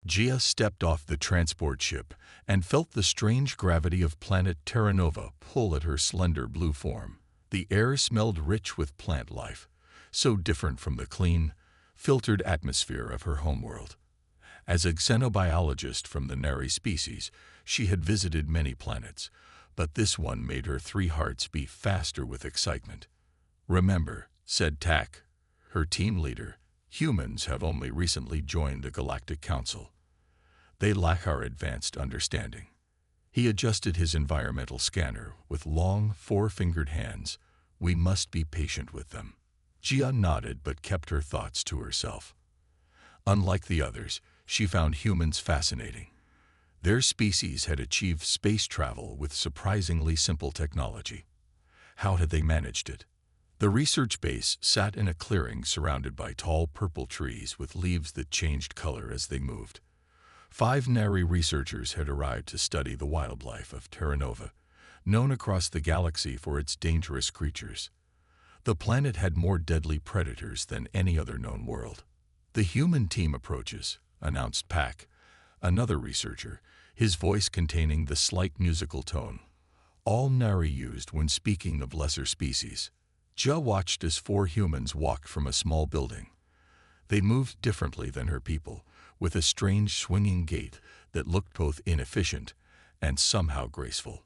Gia stepped off the transport ship and felt the strange gravity of planet Terra Nova pull at her slender blue form. The air smelled rich with plant life, so different from the clean, filtered atmosphere of her homeworld. As a xenobiologist from the Nari species, she had visited many planets, but this one made her three hearts beat faster with excitement. "Remember," said Tak, her team leader, "humans have only recently joined the Galactic Council. They lack our advanced understanding." He adjusted his environmental scanner with long, four-fingered hands. "We must be patient with them." Gia nodded but kept her thoughts to herself. Unlike the others, she found humans fascinating. Their species had achieved space travel with surprisingly simple technology. How had they managed it? The research base sat in a clearing surrounded by tall purple trees with leaves that changed color as they moved. 5 Nari researchers had arrived to study the wildlife of Terra Nova, known across the galaxy for its dangerous creatures. The planet had more deadly predators than any other known world. "The human team approaches," announced Pak, another researcher, his voice containing the slight musical tone all Nari used when speaking of lesser species. Jia watched as 4 humans walked from a small building. They moved differently than her people, with a strange swinging gait that looked both inefficient and somehow graceful.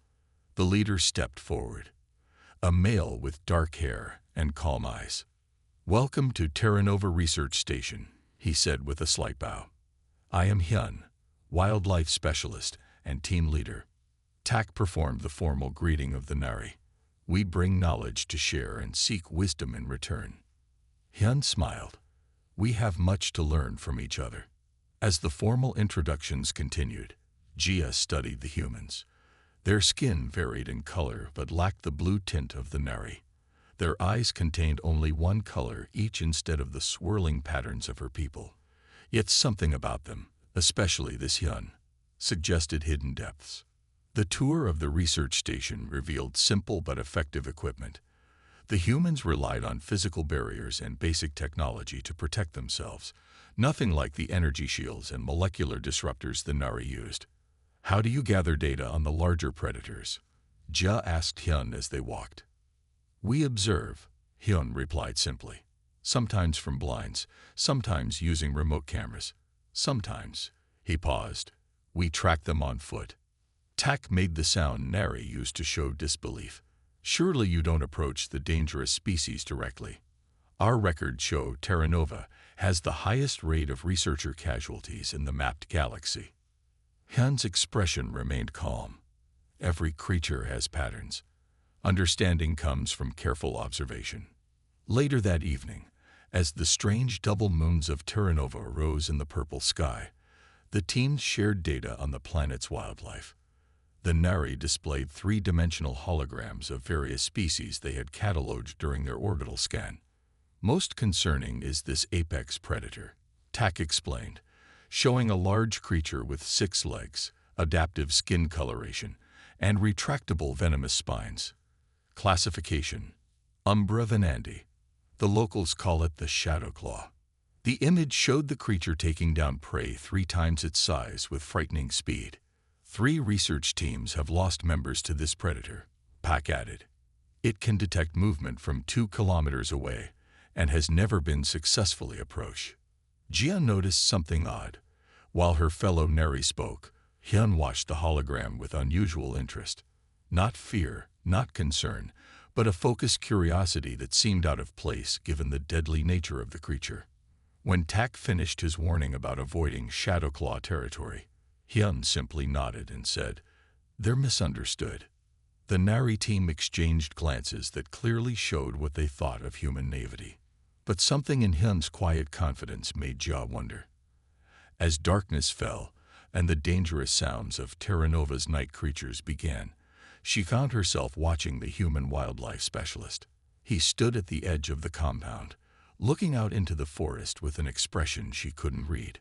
The leader stepped forward, a male with dark hair and calm eyes. "Welcome to Terra Nova Research Station," he said with a slight bow. "I am Hyun, wildlife specialist and team leader." Tak performed the formal greeting of the Nari. "We bring knowledge to share and seek wisdom in return." Hyun smiled. "We have much to learn from each other." As the formal introductions continued, Gia studied the humans. Their skin varied in color but lacked the blue tint of the Nari. Their eyes contained only one color each instead of the swirling patterns of her people. Yet something about them, especially this Hyun, suggested hidden depths. The tour of the research station revealed simple but effective equipment. The humans relied on physical barriers and basic technology to protect themselves, nothing like the energy shields and molecular disruptors the Nari used. "How do you gather data on the larger predators?" Jia asked Hyun as they walked. "We observe," Hyun replied simply. "Sometimes from blinds, sometimes using remote cameras. Sometimes," he paused, "we track them on foot." Tak made the sound Nari used to show disbelief. "Surely you don't approach the dangerous species directly." "Our records show Terra Nova has the highest rate of researcher casualties in the mapped galaxy." Hyun's expression remained calm. "Every creature has patterns. Understanding comes from careful observation." Later that evening, as the strange double moons of Terra Nova rose in the purple sky, the teams shared data on the planet's wildlife. The Nari displayed 3-dimensional holograms of various species they had catalogued during their orbital scan. "Most concerning is this apex predator," Tak explained, showing a large creature with 6 legs, adaptive skin coloration, and retractable venomous spines. Classification: Umbra venandi. The locals call it the shadow claw. The image showed the creature taking down prey 3 times its size with frightening speed. 3 research teams have lost members to this predator, Pak added. It can detect movement from 2 kilometers away and has never been successfully approached. Jia noticed something odd. While her fellow Nari spoke, Hyun watched the hologram with unusual interest. Not fear, not concern, but a focused curiosity that seemed out of place given the deadly nature of the creature. When Tak finished his warning about avoiding Shadowclaw territory, Hyun simply nodded and said, "They're misunderstood." The Nari team exchanged glances that clearly showed what they thought of human naivety. But something in Hyun's quiet confidence made Jia wonder. As darkness fell and the dangerous sounds of Terra Nova's night creatures began, she found herself watching the human wildlife specialist. He stood at the edge of the compound, looking out into the forest with an expression she couldn't read.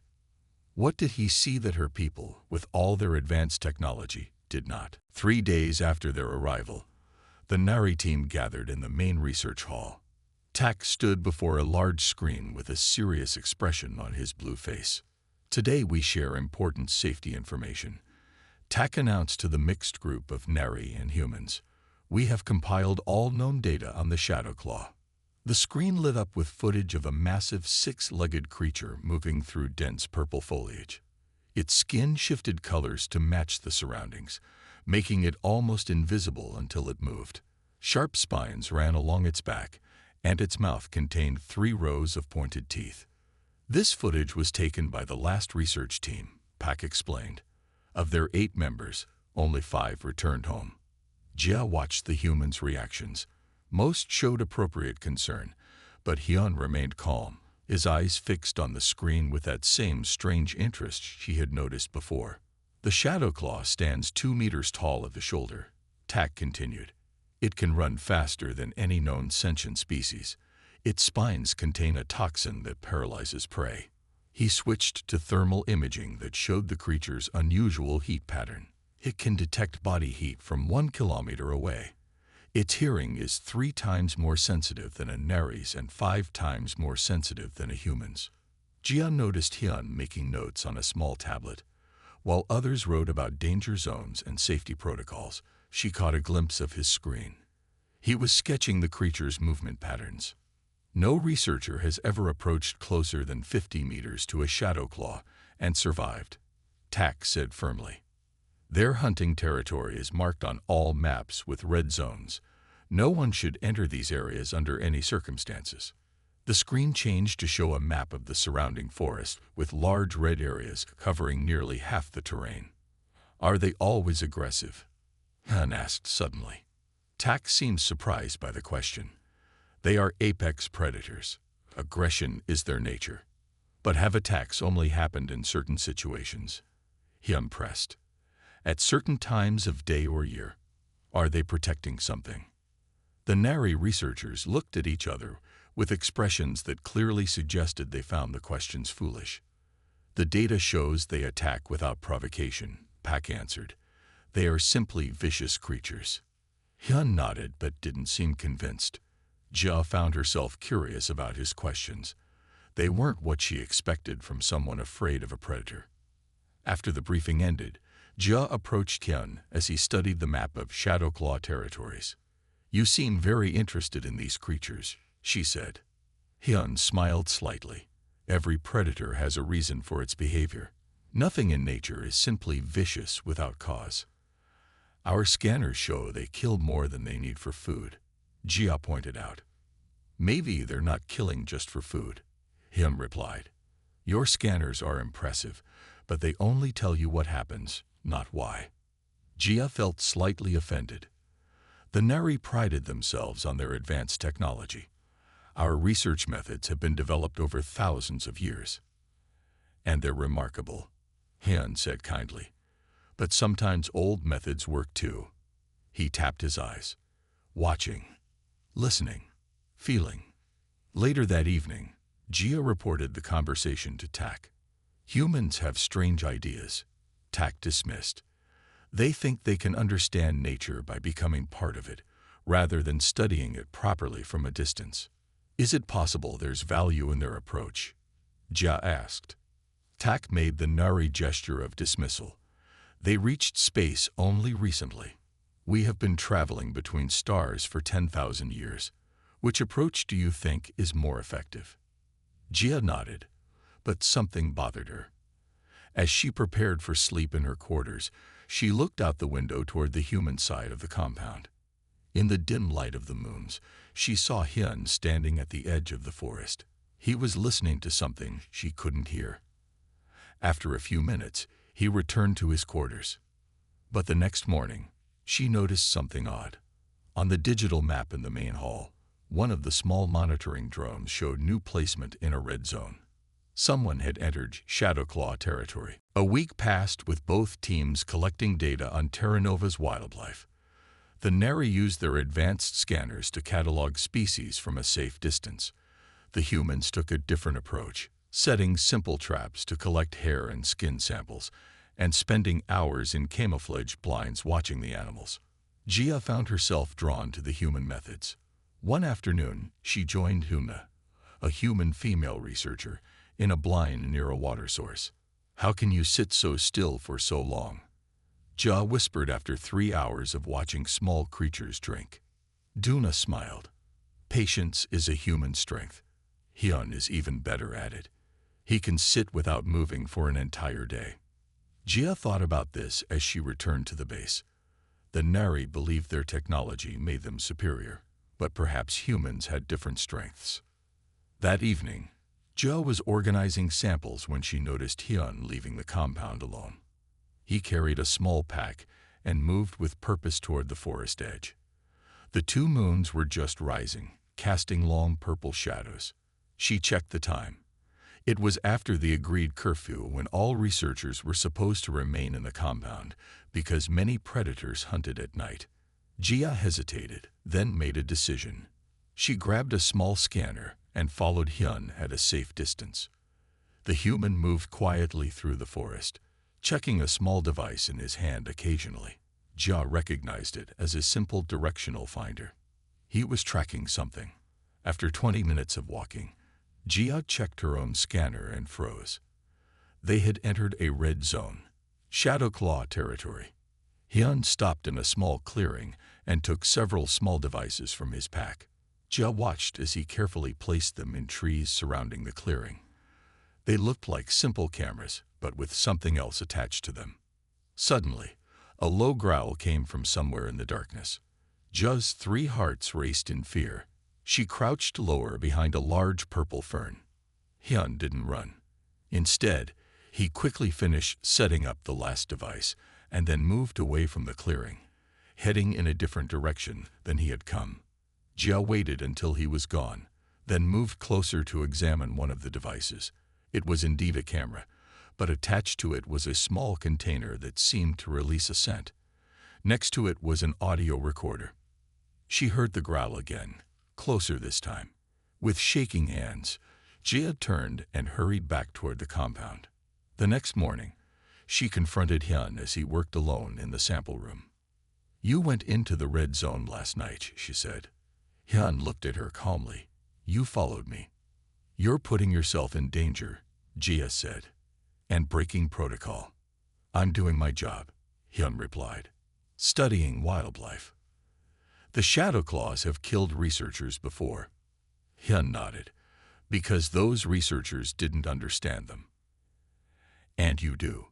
What did he see that her people, with all their advanced technology, did not? 3 days after their arrival, the Nari team gathered in the main research hall. Tak stood before a large screen with a serious expression on his blue face. Today we share important safety information. TAC announced to the mixed group of Nari and humans. We have compiled all known data on the Shadow Claw. The screen lit up with footage of a massive six-legged creature moving through dense purple foliage. Its skin shifted colors to match the surroundings, making it almost invisible until it moved. Sharp spines ran along its back, and its mouth contained 3 rows of pointed teeth. This footage was taken by the last research team, Pak explained. Of their 8 members, only 5 returned home. Jia watched the humans' reactions. Most showed appropriate concern, but Hyun remained calm, his eyes fixed on the screen with that same strange interest she had noticed before. The Shadow Claw stands 2 meters tall at the shoulder, Tak continued. It can run faster than any known sentient species. Its spines contain a toxin that paralyzes prey. He switched to thermal imaging that showed the creature's unusual heat pattern. It can detect body heat from 1 kilometer away. Its hearing is 3 times more sensitive than a Nari's and 5 times more sensitive than a human's. Jia noticed Hyun making notes on a small tablet. While others wrote about danger zones and safety protocols, she caught a glimpse of his screen. He was sketching the creature's movement patterns. No researcher has ever approached closer than 50 meters to a Shadow Claw and survived, Tak said firmly. Their hunting territory is marked on all maps with red zones. No one should enter these areas under any circumstances. The screen changed to show a map of the surrounding forest with large red areas covering nearly half the terrain. Are they always aggressive? Han asked suddenly. Tak seemed surprised by the question. They are apex predators. Aggression is their nature. But have attacks only happened in certain situations? Hyun pressed. At certain times of day or year, are they protecting something? The Nari researchers looked at each other with expressions that clearly suggested they found the questions foolish. The data shows they attack without provocation, Pak answered. They are simply vicious creatures. Hyun nodded but didn't seem convinced. Jia found herself curious about his questions. They weren't what she expected from someone afraid of a predator. After the briefing ended, Jia approached Hyun as he studied the map of Shadow Claw territories. You seem very interested in these creatures, she said. Hyun smiled slightly. Every predator has a reason for its behavior. Nothing in nature is simply vicious without cause. Our scanners show they kill more than they need for food, Jia pointed out. Maybe they're not killing just for food, Hyun replied. Your scanners are impressive, but they only tell you what happens, not why. Jia felt slightly offended. The Nari prided themselves on their advanced technology. Our research methods have been developed over thousands of years. And they're remarkable, Hyun said kindly. But sometimes old methods work too. He tapped his eyes. Watching, listening, feeling. Later that evening, Jia reported the conversation to Tak. Humans have strange ideas, Tak dismissed. They think they can understand nature by becoming part of it, rather than studying it properly from a distance. Is it possible there's value in their approach? Jia asked. Tak made the Nari gesture of dismissal. They reached space only recently. We have been traveling between stars for 10,000 years. Which approach do you think is more effective? Jia nodded, but something bothered her. As she prepared for sleep in her quarters, she looked out the window toward the human side of the compound. In the dim light of the moons, she saw Hyun standing at the edge of the forest. He was listening to something she couldn't hear. After a few minutes, he returned to his quarters. But the next morning, she noticed something odd. On the digital map in the main hall, one of the small monitoring drones showed new placement in a red zone. Someone had entered Shadow Claw territory. A week passed with both teams collecting data on Terra Nova's wildlife. The Nari used their advanced scanners to catalog species from a safe distance. The humans took a different approach, setting simple traps to collect hair and skin samples, and spending hours in camouflage blinds watching the animals. Jia found herself drawn to the human methods. One afternoon, she joined Huna, a human female researcher, in a blind near a water source. How can you sit so still for so long? Ja whispered after 3 hours of watching small creatures drink. Duna smiled. Patience is a human strength. Hyun is even better at it. He can sit without moving for an entire day. Jia thought about this as she returned to the base. The Nari believed their technology made them superior, but perhaps humans had different strengths. That evening, Jia was organizing samples when she noticed Hyun leaving the compound alone. He carried a small pack and moved with purpose toward the forest edge. The two moons were just rising, casting long purple shadows. She checked the time. It was after the agreed curfew when all researchers were supposed to remain in the compound because many predators hunted at night. Jia hesitated, then made a decision. She grabbed a small scanner and followed Hyun at a safe distance. The human moved quietly through the forest, checking a small device in his hand occasionally. Jia recognized it as a simple directional finder. He was tracking something. After 20 minutes of walking, Jia checked her own scanner and froze. They had entered a red zone, Shadowclaw territory. Hyun stopped in a small clearing and took several small devices from his pack. Jia watched as he carefully placed them in trees surrounding the clearing. They looked like simple cameras, but with something else attached to them. Suddenly, a low growl came from somewhere in the darkness. Jia's 3 hearts raced in fear. She crouched lower behind a large purple fern. Hyun didn't run. Instead, he quickly finished setting up the last device and then moved away from the clearing, heading in a different direction than he had come. Jia waited until he was gone, then moved closer to examine one of the devices. It was indeed a camera, but attached to it was a small container that seemed to release a scent. Next to it was an audio recorder. She heard the growl again, closer this time. With shaking hands, Jia turned and hurried back toward the compound. The next morning, she confronted Hyun as he worked alone in the sample room. "You went into the red zone last night," she said. Hyun looked at her calmly. "You followed me." "You're putting yourself in danger," Jia said, "and breaking protocol." "I'm doing my job," Hyun replied. "Studying wildlife." "The Shadowclaws have killed researchers before." Hyun nodded, "because those researchers didn't understand them." "And you do?"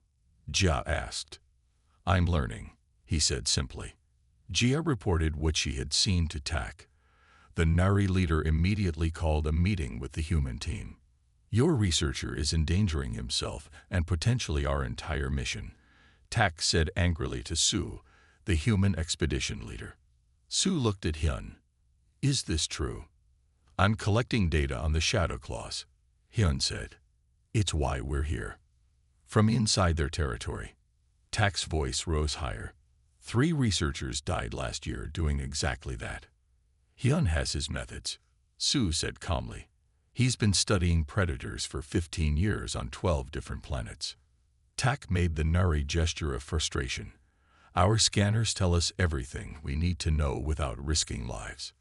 Jia asked. "I'm learning," he said simply. Jia reported what she had seen to Tak. The Nari leader immediately called a meeting with the human team. "Your researcher is endangering himself and potentially our entire mission," Tak said angrily to Su, the human expedition leader. Su looked at Hyun. "Is this true?" "I'm collecting data on the Shadowclaws," Hyun said. "It's why we're here." From inside their territory, Tak's voice rose higher. 3 researchers died last year doing exactly that. "Hyun has his methods," Su said calmly. "He's been studying predators for 15 years on 12 different planets." Tak made the Nari gesture of frustration. "Our scanners tell us everything we need to know without risking lives."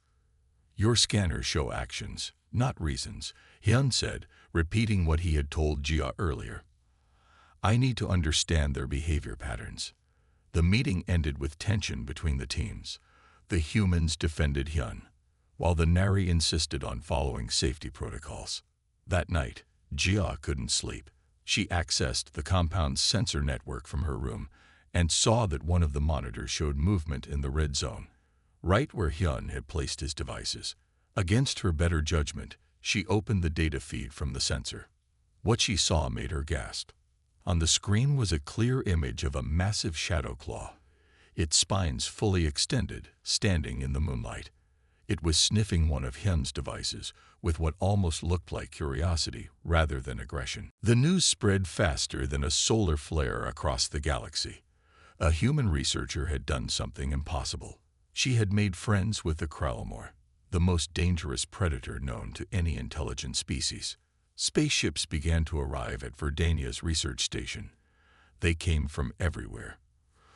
"Your scanners show actions, not reasons," Hyun said, repeating what he had told Jia earlier. "I need to understand their behavior patterns." The meeting ended with tension between the teams. The humans defended Hyun, while the Nari insisted on following safety protocols. That night, Jia couldn't sleep. She accessed the compound's sensor network from her room and saw that one of the monitors showed movement in the red zone, right where Hyun had placed his devices. Against her better judgment, she opened the data feed from the sensor. What she saw made her gasp. On the screen was a clear image of a massive Shadowclaw, its spines fully extended, standing in the moonlight. It was sniffing one of Hyun's devices with what almost looked like curiosity rather than aggression. The news spread faster than a solar flare across the galaxy. A human researcher had done something impossible. She had made friends with the Kralmor, the most dangerous predator known to any intelligent species. Spaceships began to arrive at Verdania's research station. They came from everywhere.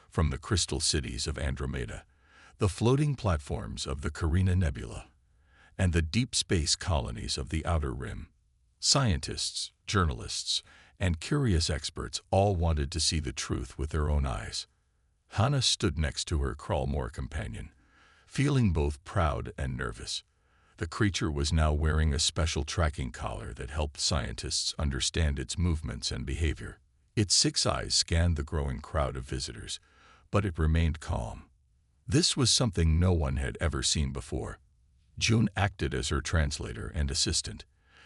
From the crystal cities of Andromeda, the floating platforms of the Carina Nebula, and the deep space colonies of the Outer Rim. Scientists, journalists, and curious experts all wanted to see the truth with their own eyes. Hannah stood next to her Crawlmore companion, feeling both proud and nervous. The creature was now wearing a special tracking collar that helped scientists understand its movements and behavior. Its 6 eyes scanned the growing crowd of visitors, but it remained calm. This was something no one had ever seen before. June acted as her translator and assistant.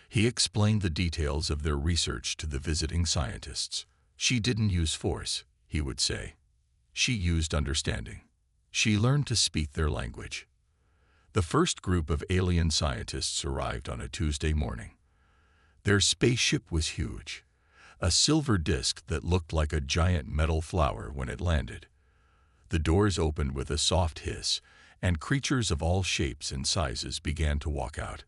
He explained the details of their research to the visiting scientists. She didn't use force, he would say. She used understanding. She learned to speak their language. The first group of alien scientists arrived on a Tuesday morning. Their spaceship was huge, a silver disk that looked like a giant metal flower when it landed. The doors opened with a soft hiss, and creatures of all shapes and sizes began to walk out.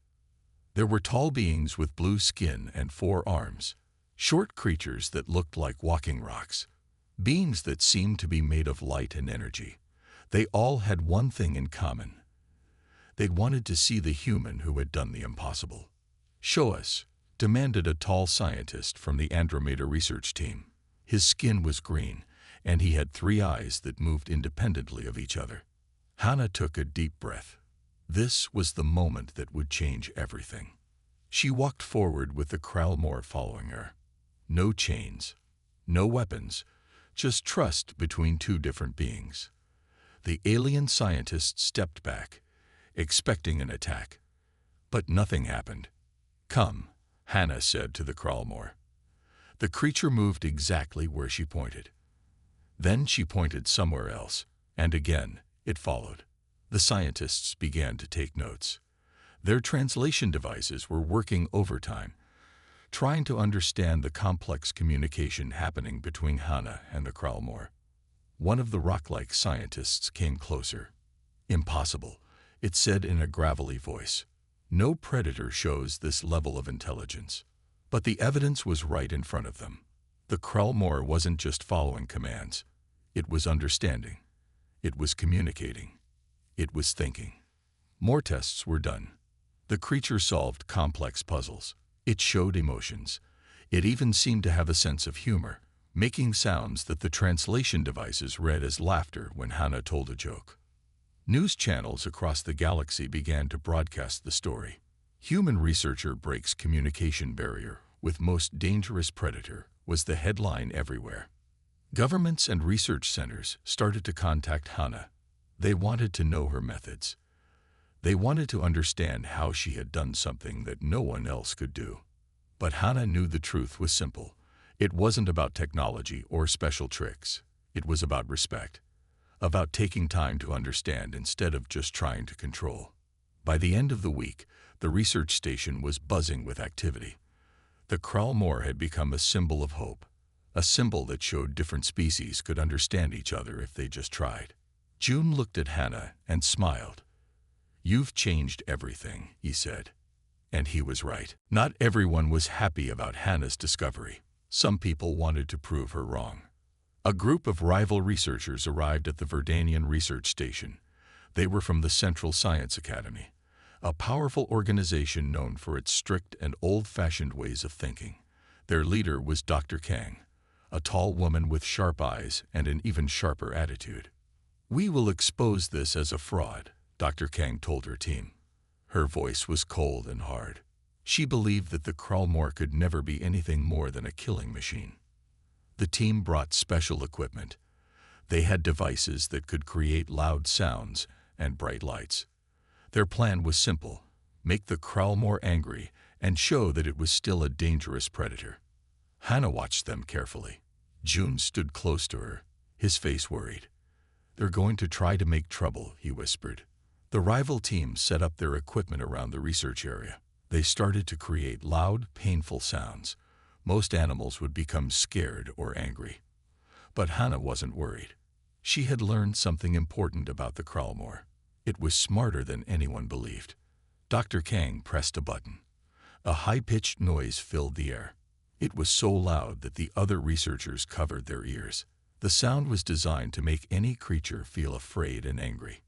There were tall beings with blue skin and 4 arms, short creatures that looked like walking rocks, beings that seemed to be made of light and energy. They all had one thing in common. They wanted to see the human who had done the impossible. "Show us," demanded a tall scientist from the Andromeda research team. His skin was green, and he had 3 eyes that moved independently of each other. Hannah took a deep breath. This was the moment that would change everything. She walked forward with the Crawlmore following her. No chains, no weapons, just trust between 2 different beings. The alien scientist stepped back, expecting an attack. But nothing happened. "Come," Hannah said to the Crawlmore. The creature moved exactly where she pointed. Then she pointed somewhere else, and again it followed. The scientists began to take notes. Their translation devices were working overtime, trying to understand the complex communication happening between Hannah and the Crawlmore. One of the rock-like scientists came closer. "Impossible," it said in a gravelly voice. "No predator shows this level of intelligence." But the evidence was right in front of them. The Crawlmore wasn't just following commands. It was understanding. It was communicating. It was thinking. More tests were done. The creature solved complex puzzles. It showed emotions. It even seemed to have a sense of humor, making sounds that the translation devices read as laughter when Hannah told a joke. News channels across the galaxy began to broadcast the story. "Human researcher breaks communication barrier with most dangerous predator" was the headline everywhere. Governments and research centers started to contact Hannah. They wanted to know her methods. They wanted to understand how she had done something that no one else could do. But Hannah knew the truth was simple. It wasn't about technology or special tricks. It was about respect, about taking time to understand instead of just trying to control. By the end of the week, the research station was buzzing with activity. The Crawlmore had become a symbol of hope, a symbol that showed different species could understand each other if they just tried. June looked at Hannah and smiled. "You've changed everything," he said. And he was right. Not everyone was happy about Hannah's discovery. Some people wanted to prove her wrong. A group of rival researchers arrived at the Verdanian research station. They were from the Central Science Academy, a powerful organization known for its strict and old-fashioned ways of thinking. Their leader was Dr. Kang, a tall woman with sharp eyes and an even sharper attitude. "We will expose this as a fraud," Dr. Kang told her team. Her voice was cold and hard. She believed that the Crawlmore could never be anything more than a killing machine. The team brought special equipment. They had devices that could create loud sounds and bright lights. Their plan was simple: make the Crawlmore angry and show that it was still a dangerous predator. Hannah watched them carefully. June stood close to her, his face worried. "They're going to try to make trouble," he whispered. The rival teams set up their equipment around the research area. They started to create loud, painful sounds. Most animals would become scared or angry. But Hannah wasn't worried. She had learned something important about the Crawlmore. It was smarter than anyone believed. Dr. Kang pressed a button. A high-pitched noise filled the air. It was so loud that the other researchers covered their ears. The sound was designed to make any creature feel afraid and angry.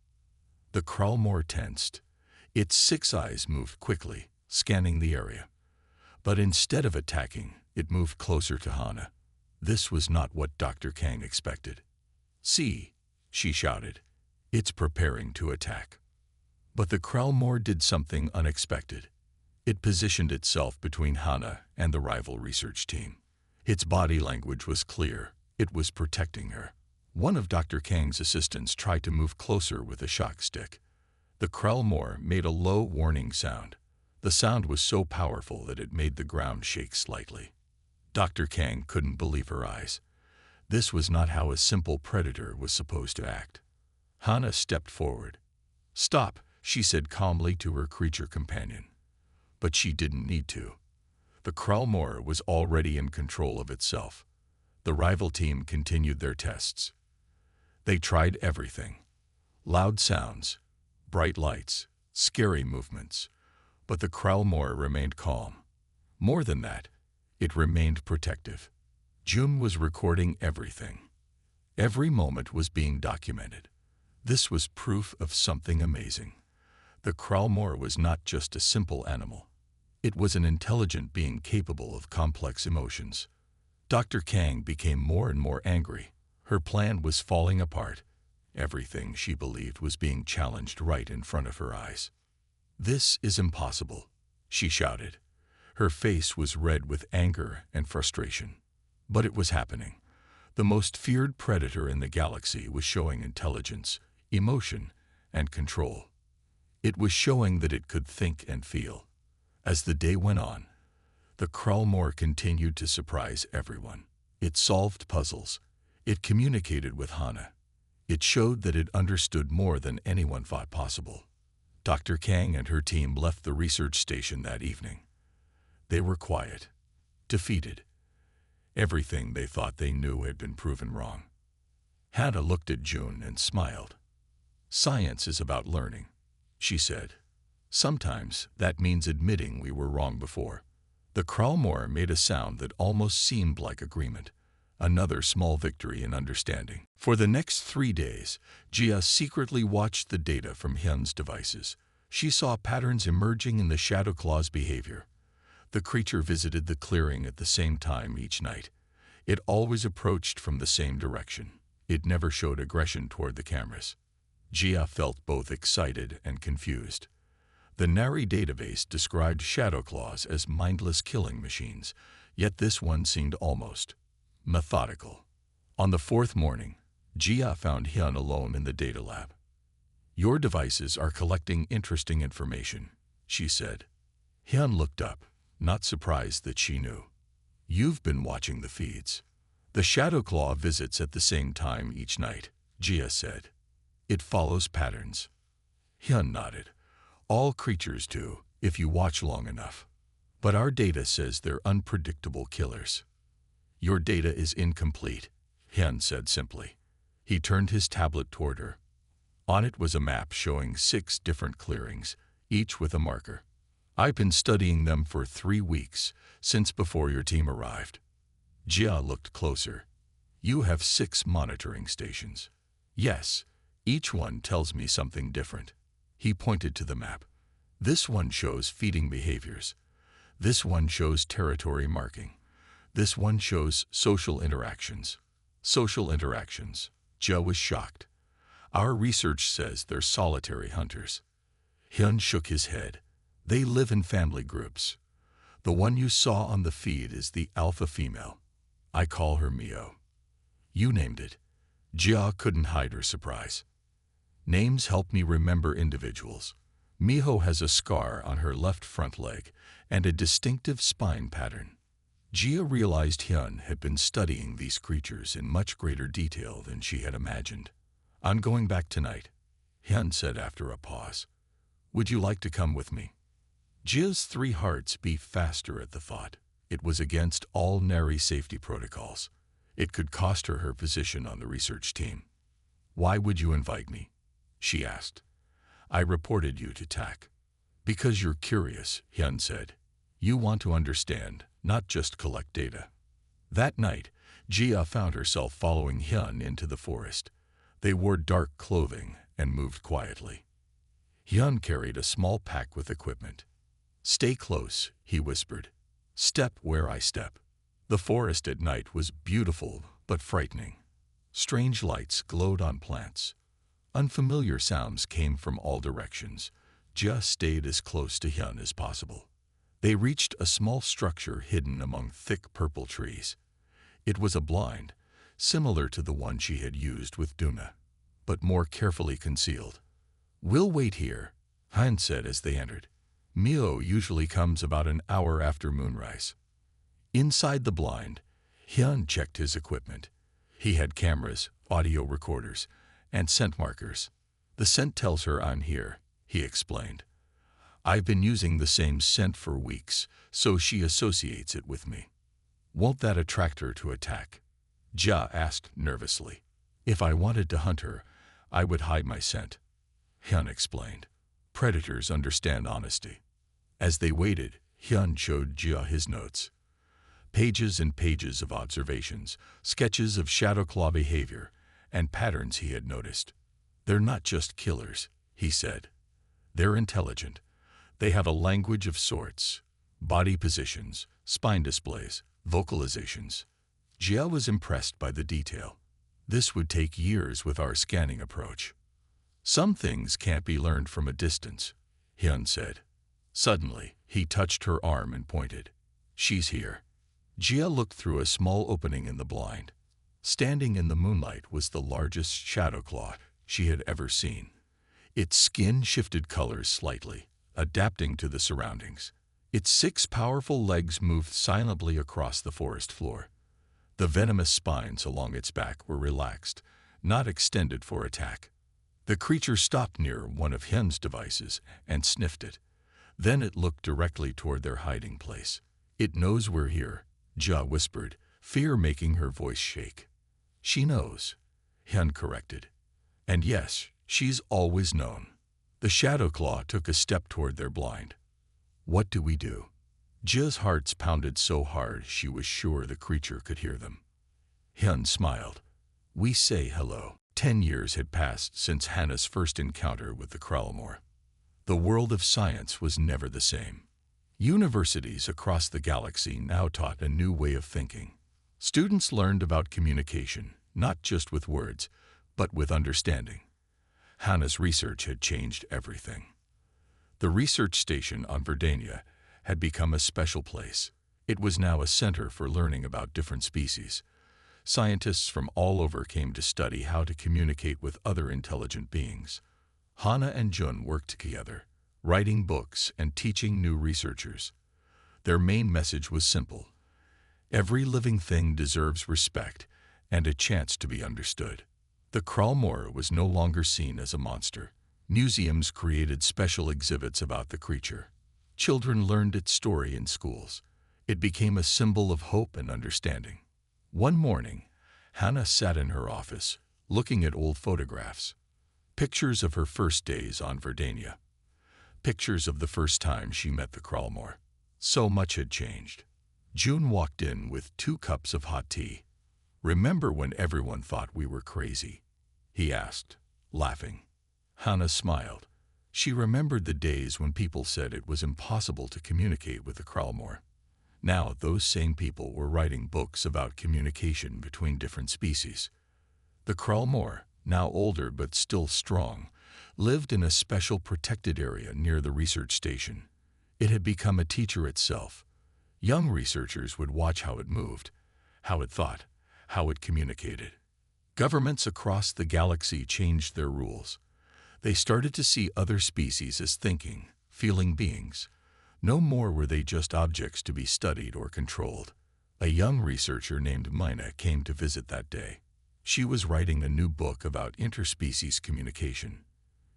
The Crawlmore tensed. Its 6 eyes moved quickly, scanning the area. But instead of attacking, It moved closer to Hana. This was not what Dr. Kang expected. "See," she shouted. "It's preparing to attack." But the Krellmore did something unexpected. It positioned itself between Hana and the rival research team. Its body language was clear. It was protecting her. One of Dr. Kang's assistants tried to move closer with a shock stick. The Krellmore made a low warning sound. The sound was so powerful that it made the ground shake slightly. Dr. Kang couldn't believe her eyes. This was not how a simple predator was supposed to act. Hana stepped forward. "Stop," she said calmly to her creature companion. But she didn't need to. The Krellmore was already in control of itself. The rival team continued their tests. They tried everything. Loud sounds, bright lights, scary movements. But the Krellmore remained calm. More than that, it remained protective. June was recording everything. Every moment was being documented. This was proof of something amazing. The Krellmore was not just a simple animal. It was an intelligent being capable of complex emotions. Dr. Kang became more and more angry. Her plan was falling apart. Everything she believed was being challenged right in front of her eyes. "This is impossible," she shouted. Her face was red with anger and frustration. But it was happening. The most feared predator in the galaxy was showing intelligence, emotion, and control. It was showing that it could think and feel. As the day went on, the Krellmore continued to surprise everyone. It solved puzzles. It communicated with Hana. It showed that it understood more than anyone thought possible. Dr. Kang and her team left the research station that evening. They were quiet, defeated. Everything they thought they knew had been proven wrong. Hana looked at June and smiled. "Science is about learning," she said. "Sometimes that means admitting we were wrong before." The Krellmore made a sound that almost seemed like agreement. Another small victory in understanding. For the next 3 days, Jia secretly watched the data from Hyun's devices. She saw patterns emerging in the Shadow Claw's behavior. The creature visited the clearing at the same time each night. It always approached from the same direction. It never showed aggression toward the cameras. Jia felt both excited and confused. The Nari database described Shadow Claws as mindless killing machines, yet this one seemed almost methodical. On the 4th morning, Jia found Hyun alone in the data lab. "Your devices are collecting interesting information," she said. Hyun looked up, not surprised that she knew. "You've been watching the feeds. The Shadow Claw visits at the same time each night," Jia said. "It follows patterns." Hyun nodded. "All creatures do, if you watch long enough. But our data says they're unpredictable killers." "Your data is incomplete," Hyun said simply. He turned his tablet toward her. On it was a map showing 6 different clearings, each with a marker. "I've been studying them for 3 weeks, since before your team arrived." Jia looked closer. "You have 6 monitoring stations." "Yes, each one tells me something different." He pointed to the map. "This one shows feeding behaviors. This one shows territory marking. This one shows social interactions." "Social interactions." Jia was shocked. "Our research says they're solitary hunters." Hyun shook his head. "They live in family groups. The one you saw on the feed is the alpha female. I call her Mio." "You named it." Jia couldn't hide her surprise. "Names help me remember individuals. Miho has a scar on her left front leg and a distinctive spine pattern." Jia realized Hyun had been studying these creatures in much greater detail than she had imagined. "I'm going back tonight," Hyun said after a pause. "Would you like to come with me?" Jia's 3 hearts beat faster at the thought. It was against all Nari safety protocols. It could cost her her position on the research team. "Why would you invite me?" she asked. "I reported you to TAC." "Because you're curious," Hyun said. "You want to understand, not just collect data." That night, Jia found herself following Hyun into the forest. They wore dark clothing and moved quietly. Hyun carried a small pack with equipment. "Stay close," he whispered. "Step where I step." The forest at night was beautiful but frightening. Strange lights glowed on plants. Unfamiliar sounds came from all directions. Jia stayed as close to Hyun as possible. They reached a small structure hidden among thick purple trees. It was a blind, similar to the one she had used with Duna, but more carefully concealed. "We'll wait here," Hyun said as they entered. "Mio usually comes about an hour after moonrise." Inside the blind, Hyun checked his equipment. He had cameras, audio recorders, and scent markers. "The scent tells her I'm here," he explained. "I've been using the same scent for weeks, so she associates it with me." "Won't that attract her to attack?" Jia asked nervously. "If I wanted to hunt her, I would hide my scent," Hyun explained. "Predators understand honesty." As they waited, Hyun showed Jia his notes. Pages and pages of observations, sketches of shadowclaw behavior, and patterns he had noticed. "They're not just killers," he said. "They're intelligent. They have a language of sorts. Body positions, spine displays, vocalizations." Jia was impressed by the detail. "This would take years with our scanning approach." "Some things can't be learned from a distance," Hyun said. Suddenly, he touched her arm and pointed. "She's here." Jia looked through a small opening in the blind. Standing in the moonlight was the largest shadowclaw she had ever seen. Its skin shifted colors slightly, adapting to the surroundings. Its 6 powerful legs moved silently across the forest floor. The venomous spines along its back were relaxed, not extended for attack. The creature stopped near one of Hyun's devices and sniffed it. Then it looked directly toward their hiding place. "It knows we're here," Jia whispered, fear making her voice shake. "She knows," Hyun corrected. "And yes, she's always known." The Shadowclaw took a step toward their blind. "What do we do?" Jia's heart pounded so hard she was sure the creature could hear them. Hyun smiled. "We say hello." 10 years had passed since Hannah's first encounter with the Kralmor. The world of science was never the same. Universities across the galaxy now taught a new way of thinking. Students learned about communication, not just with words, but with understanding. Hannah's research had changed everything. The research station on Verdania had become a special place. It was now a center for learning about different species. Scientists from all over came to study how to communicate with other intelligent beings. Hannah and Jun worked together, writing books and teaching new researchers. Their main message was simple: every living thing deserves respect and a chance to be understood. The Kralmor was no longer seen as a monster. Museums created special exhibits about the creature. Children learned its story in schools. It became a symbol of hope and understanding. One morning, Hannah sat in her office, looking at old photographs. Pictures of her first days on Verdania. Pictures of the first time she met the Kralmor. So much had changed. June walked in with 2 cups of hot tea. "Remember when everyone thought we were crazy?" he asked, laughing. Hannah smiled. She remembered the days when people said it was impossible to communicate with the Kralmor. Now those same people were writing books about communication between different species. The Kralmor, now older but still strong, lived in a special protected area near the research station. It had become a teacher itself. Young researchers would watch how it moved, how it thought, how it communicated. Governments across the galaxy changed their rules. They started to see other species as thinking, feeling beings. No more were they just objects to be studied or controlled. A young researcher named Mina came to visit that day. She was writing a new book about interspecies communication.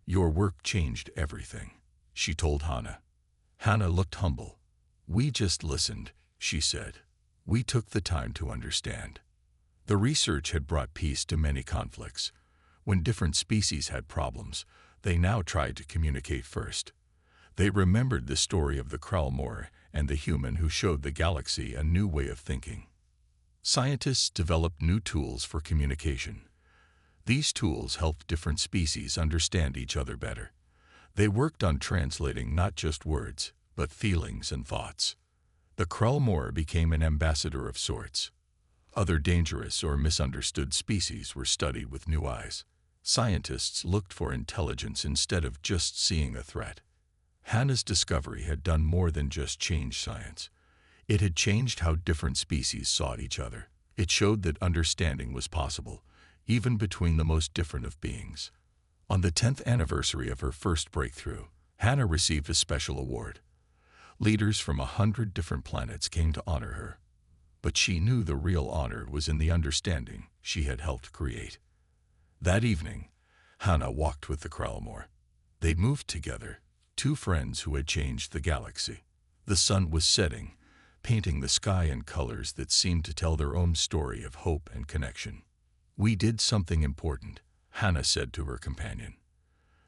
"Your work changed everything," she told Hannah. Hannah looked humble. "We just listened," she said. "We took the time to understand." The research had brought peace to many conflicts. When different species had problems, they now tried to communicate first. They remembered the story of the Kralmor and the human who showed the galaxy a new way of thinking. Scientists developed new tools for communication. These tools helped different species understand each other better. They worked on translating not just words, but feelings and thoughts. The Krellmore became an ambassador of sorts. Other dangerous or misunderstood species were studied with new eyes. Scientists looked for intelligence instead of just seeing a threat. Hannah's discovery had done more than just change science. It had changed how different species saw each other. It showed that understanding was possible, even between the most different of beings. On the 10th anniversary of her first breakthrough, Hannah received a special award. Leaders from 100 different planets came to honor her. But she knew the real honor was in the understanding she had helped create. That evening, Hannah walked with the Krellmore. They moved together, two friends who had changed the galaxy. The sun was setting, painting the sky in colors that seemed to tell their own story of hope and connection. "We did something important," Hannah said to her companion.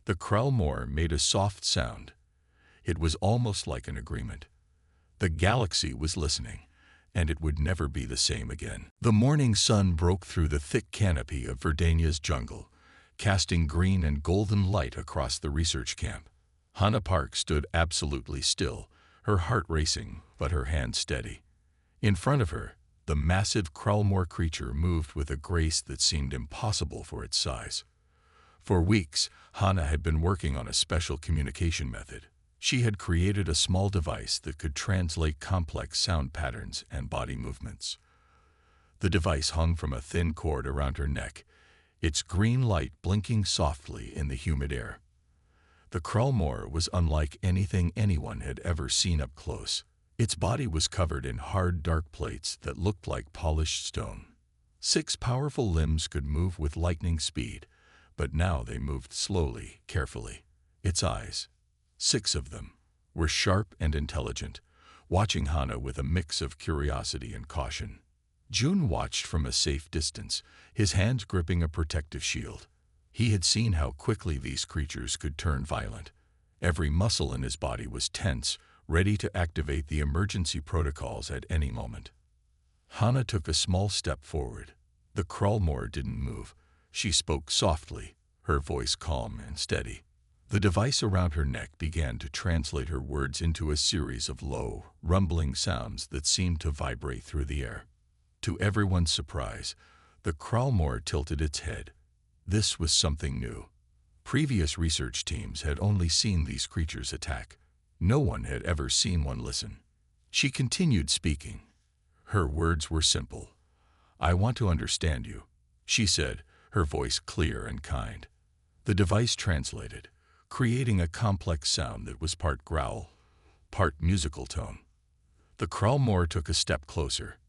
The Krellmore made a soft sound. It was almost like an agreement. The galaxy was listening, and it would never be the same again. The morning sun broke through the thick canopy of Verdania's jungle, casting green and golden light across the research camp. Hannah Park stood absolutely still, her heart racing, but her hand steady. In front of her, the massive Krellmore creature moved with a grace that seemed impossible for its size. For weeks, Hannah had been working on a special communication method. She had created a small device that could translate complex sound patterns and body movements. The device hung from a thin cord around her neck, its green light blinking softly in the humid air. The Krellmore was unlike anything anyone had ever seen up close. Its body was covered in hard, dark plates that looked like polished stone. 6 powerful limbs could move with lightning speed, but now they moved slowly, carefully. Its eyes, 6 of them, were sharp and intelligent, watching Hannah with a mix of curiosity and caution. June watched from a safe distance, his hands gripping a protective shield. He had seen how quickly these creatures could turn violent. Every muscle in his body was tense, ready to activate the emergency protocols at any moment. Hannah took a small step forward. The Krellmore didn't move. She spoke softly, her voice calm and steady. The device around her neck began to translate her words into a series of low, rumbling sounds that seemed to vibrate through the air. To everyone's surprise, the Krellmore tilted its head. This was something new. Previous research teams had only seen these creatures attack. No one had ever seen one listen. She continued speaking. Her words were simple. "I want to understand you," she said, her voice clear and kind. The device translated, creating a complex sound that was part growl, part musical tone. The Krellmore took a step closer.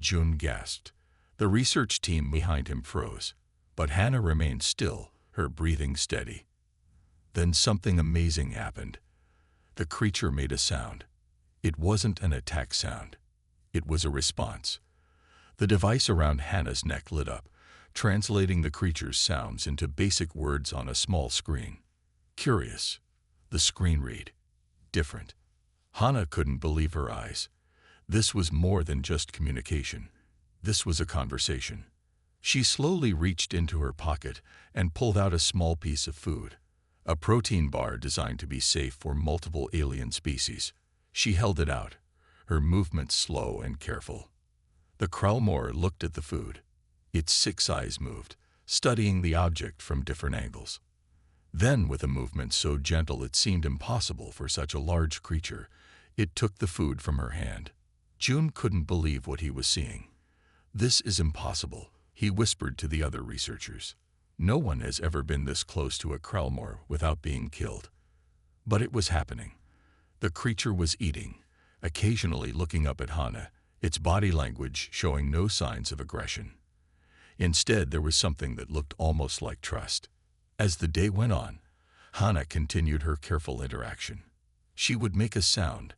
June gasped. The research team behind him froze, but Hannah remained still, her breathing steady. Then something amazing happened. The creature made a sound. It wasn't an attack sound. It was a response. The device around Hannah's neck lit up, translating the creature's sounds into basic words on a small screen. Curious. The screen read. Different. Hannah couldn't believe her eyes. This was more than just communication. This was a conversation. She slowly reached into her pocket and pulled out a small piece of food, a protein bar designed to be safe for multiple alien species. She held it out, her movements slow and careful. The Krellmore looked at the food. Its 6 eyes moved, studying the object from different angles. Then, with a movement so gentle it seemed impossible for such a large creature, it took the food from her hand. June couldn't believe what he was seeing. "This is impossible," he whispered to the other researchers. "No one has ever been this close to a Krellmore without being killed." But it was happening. The creature was eating, occasionally looking up at Hannah, its body language showing no signs of aggression. Instead, there was something that looked almost like trust. As the day went on, Hannah continued her careful interaction. She would make a sound,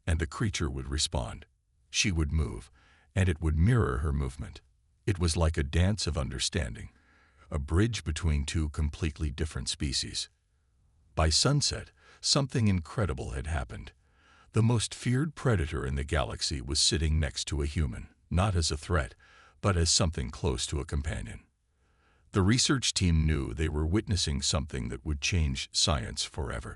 and the creature would respond. She would move, and it would mirror her movement. It was like a dance of understanding, a bridge between two completely different species. By sunset, something incredible had happened. The most feared predator in the galaxy was sitting next to a human, not as a threat, but as something close to a companion. The research team knew they were witnessing something that would change science forever.